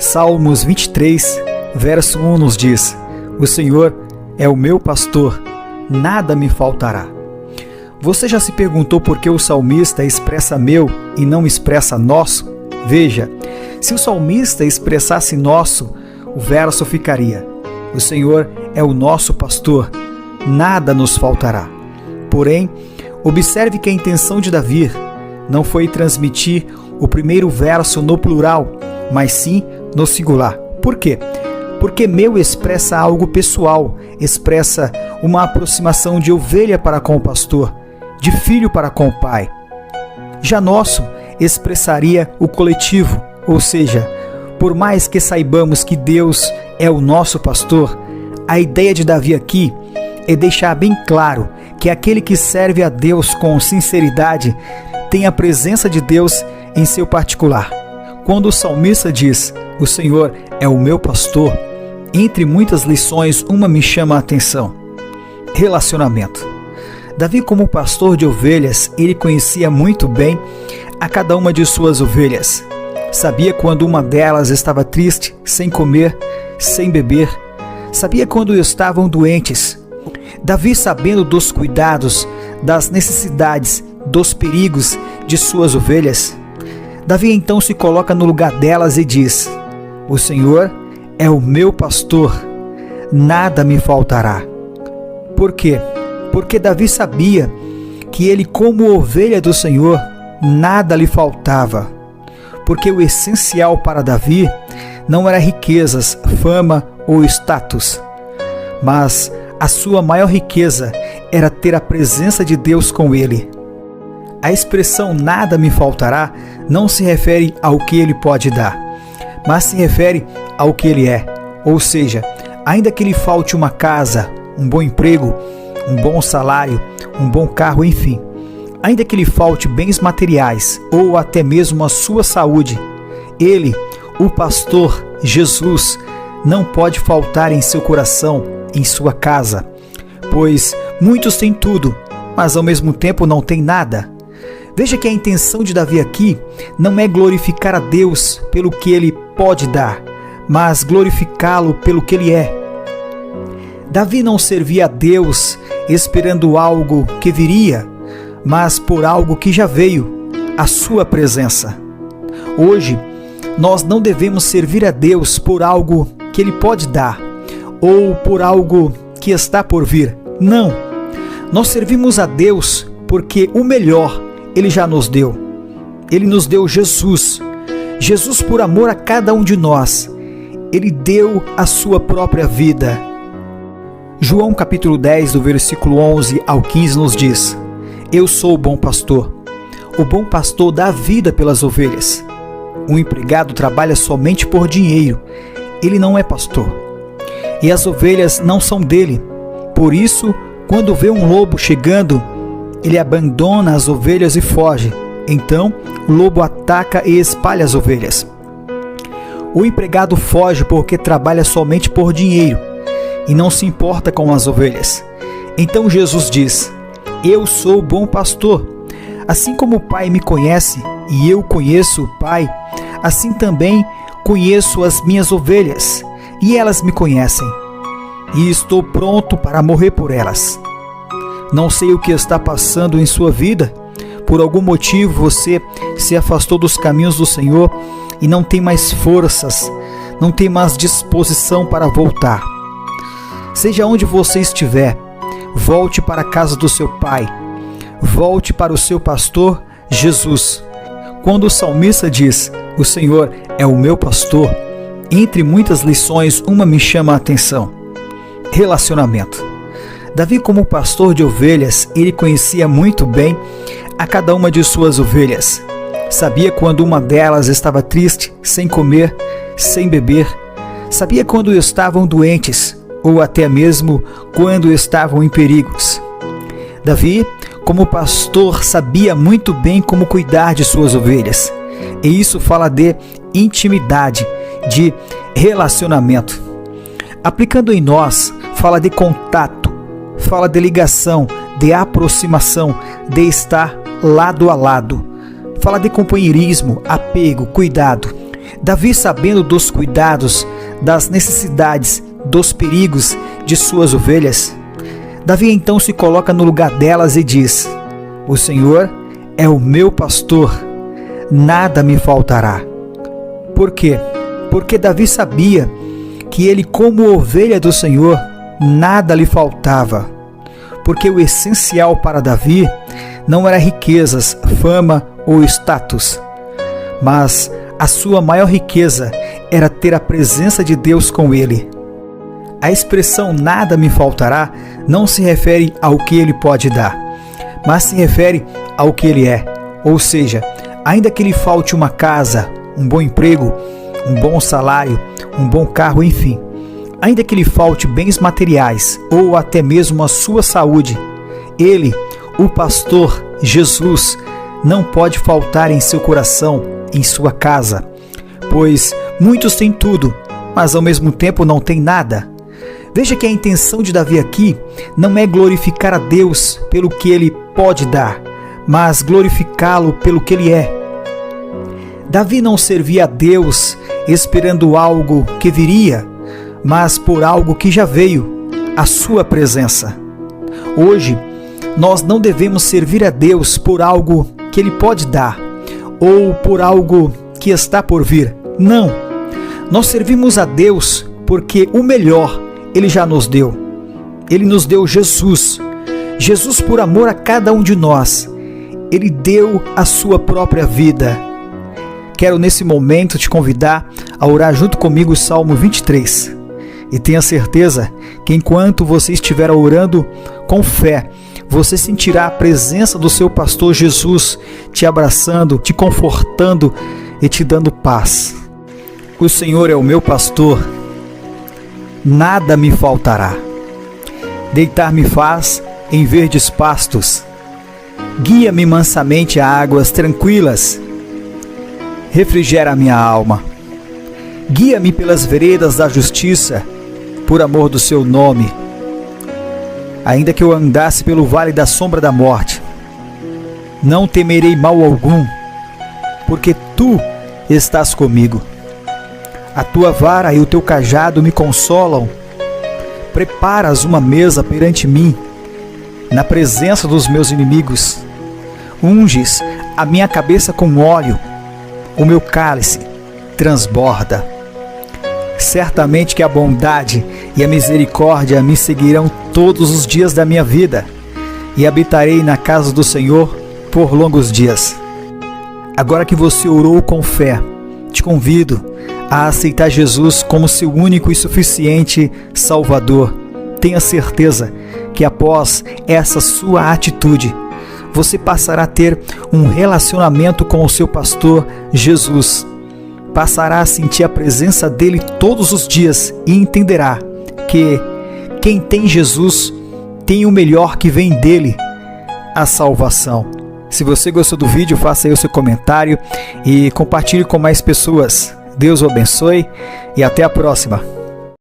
Salmos 23, verso 1 nos diz: O Senhor é o meu pastor, nada me faltará. Você já se perguntou por que o salmista expressa meu e não expressa nosso? Veja, se o salmista expressasse nosso, o verso ficaria: O Senhor é o nosso pastor, nada nos faltará. Porém, observe que a intenção de Davi não foi transmitir o primeiro verso no plural, mas sim no singular. Por quê? Porque meu expressa algo pessoal, expressa uma aproximação de ovelha para com o pastor, de filho para com o pai. Já nosso expressaria o coletivo, ou seja, por mais que saibamos que Deus é o nosso pastor, a ideia de Davi aqui é deixar bem claro que aquele que serve a Deus com sinceridade tem a presença de Deus em seu particular. Quando o salmista diz: O Senhor é o meu pastor, entre muitas lições, uma me chama a atenção: relacionamento. Davi, como pastor de ovelhas, ele conhecia muito bem a cada uma de suas ovelhas. Sabia quando uma delas estava triste, sem comer, sem beber. Sabia quando estavam doentes. Davi, sabendo dos cuidados, das necessidades, dos perigos de suas ovelhas, Davi então se coloca no lugar delas e diz: O Senhor é o meu pastor, nada me faltará. Por quê? Porque Davi sabia que ele, como ovelha do Senhor, nada lhe faltava. Porque o essencial para Davi não era riquezas, fama ou status, mas a sua maior riqueza era ter a presença de Deus com ele. A expressão nada me faltará não se refere ao que ele pode dar, mas se refere ao que ele é. Ou seja, ainda que lhe falte uma casa, um bom emprego, um bom salário, um bom carro, enfim, ainda que lhe falte bens materiais ou até mesmo a sua saúde, ele, o pastor Jesus, não pode faltar em seu coração, em sua casa, pois muitos têm tudo, mas ao mesmo tempo não têm nada. Veja que a intenção de Davi aqui não é glorificar a Deus pelo que ele pode dar, mas glorificá-lo pelo que ele é. Davi não servia a Deus esperando algo que viria, mas por algo que já veio, a sua presença. Hoje, nós não devemos servir a Deus por algo que ele pode dar, ou por algo que está por vir. Não, nós servimos a Deus porque o melhor ele já nos deu. Ele nos deu Jesus. Jesus, por amor a cada um de nós, ele deu a sua própria vida. João capítulo 10, do versículo 11 ao 15 nos diz: Eu sou o bom pastor. O bom pastor dá a vida pelas ovelhas. O empregado trabalha somente por dinheiro. Ele não é pastor. E as ovelhas não são dele. Por isso, quando vê um lobo chegando, ele abandona as ovelhas e foge. Então, o lobo ataca e espalha as ovelhas. O empregado foge porque trabalha somente por dinheiro e não se importa com as ovelhas. Então Jesus diz: Eu sou o bom pastor. Assim como o Pai me conhece e eu conheço o Pai, assim também conheço as minhas ovelhas e elas me conhecem. E estou pronto para morrer por elas. Não sei o que está passando em sua vida. Por algum motivo você se afastou dos caminhos do Senhor e não tem mais forças, não tem mais disposição para voltar. Seja onde você estiver, volte para a casa do seu Pai. Volte para o seu pastor Jesus. Quando o salmista diz: O Senhor é o meu pastor, entre muitas lições, uma me chama a atenção: relacionamento. Davi, como pastor de ovelhas, ele conhecia muito bem a cada uma de suas ovelhas. Sabia quando uma delas estava triste, sem comer, sem beber. Sabia quando estavam doentes, ou até mesmo quando estavam em perigos. Davi, como pastor, sabia muito bem como cuidar de suas ovelhas. E isso fala de intimidade, de relacionamento. Aplicando em nós, fala de contato, fala de ligação, de aproximação, de estar lado a lado. Fala de companheirismo, apego, cuidado. Davi, sabendo dos cuidados, das necessidades, dos perigos de suas ovelhas, Davi então se coloca no lugar delas e diz: o Senhor é o meu pastor, nada me faltará. Por quê? Porque Davi sabia que ele, como ovelha do Senhor, nada lhe faltava. Porque o essencial para Davi não era riquezas, fama ou status, mas a sua maior riqueza era ter a presença de Deus com ele. A expressão nada me faltará não se refere ao que ele pode dar, mas se refere ao que ele é. Ou seja, ainda que lhe falte uma casa, um bom emprego, um bom salário, um bom carro, enfim, ainda que lhe falte bens materiais ou até mesmo a sua saúde, ele, o pastor Jesus, não pode faltar em seu coração, em sua casa, pois muitos têm tudo, mas ao mesmo tempo não têm nada. Veja que a intenção de Davi aqui não é glorificar a Deus pelo que ele pode dar, mas glorificá-lo pelo que ele é. Davi não servia a Deus esperando algo que viria, mas por algo que já veio, a sua presença. Hoje, nós não devemos servir a Deus por algo que Ele pode dar, ou por algo que está por vir. Não, nós servimos a Deus porque o melhor Ele já nos deu. Ele nos deu Jesus. Jesus, por amor a cada um de nós, Ele deu a sua própria vida. Quero nesse momento te convidar a orar junto comigo o Salmo 23. E tenha certeza que enquanto você estiver orando com fé, você sentirá a presença do seu pastor Jesus te abraçando, te confortando e te dando paz. O Senhor é o meu pastor, nada me faltará. Deitar-me faz em verdes pastos, guia-me mansamente a águas tranquilas, refrigera a minha alma. Guia-me pelas veredas da justiça, por amor do seu nome. Ainda que eu andasse pelo vale da sombra da morte, não temerei mal algum, porque tu estás comigo. A tua vara e o teu cajado me consolam. Preparas uma mesa perante mim, na presença dos meus inimigos. Unges a minha cabeça com óleo, o meu cálice transborda. Certamente que a bondade e a misericórdia me seguirão todos os dias da minha vida, e habitarei na casa do Senhor por longos dias. Agora que você orou com fé, te convido a aceitar Jesus como seu único e suficiente Salvador. Tenha certeza que após essa sua atitude, você passará a ter um relacionamento com o seu pastor Jesus. Passará a sentir a presença dele todos os dias e entenderá que quem tem Jesus tem o melhor que vem dele, a salvação. Se você gostou do vídeo, faça aí o seu comentário e compartilhe com mais pessoas. Deus o abençoe e até a próxima.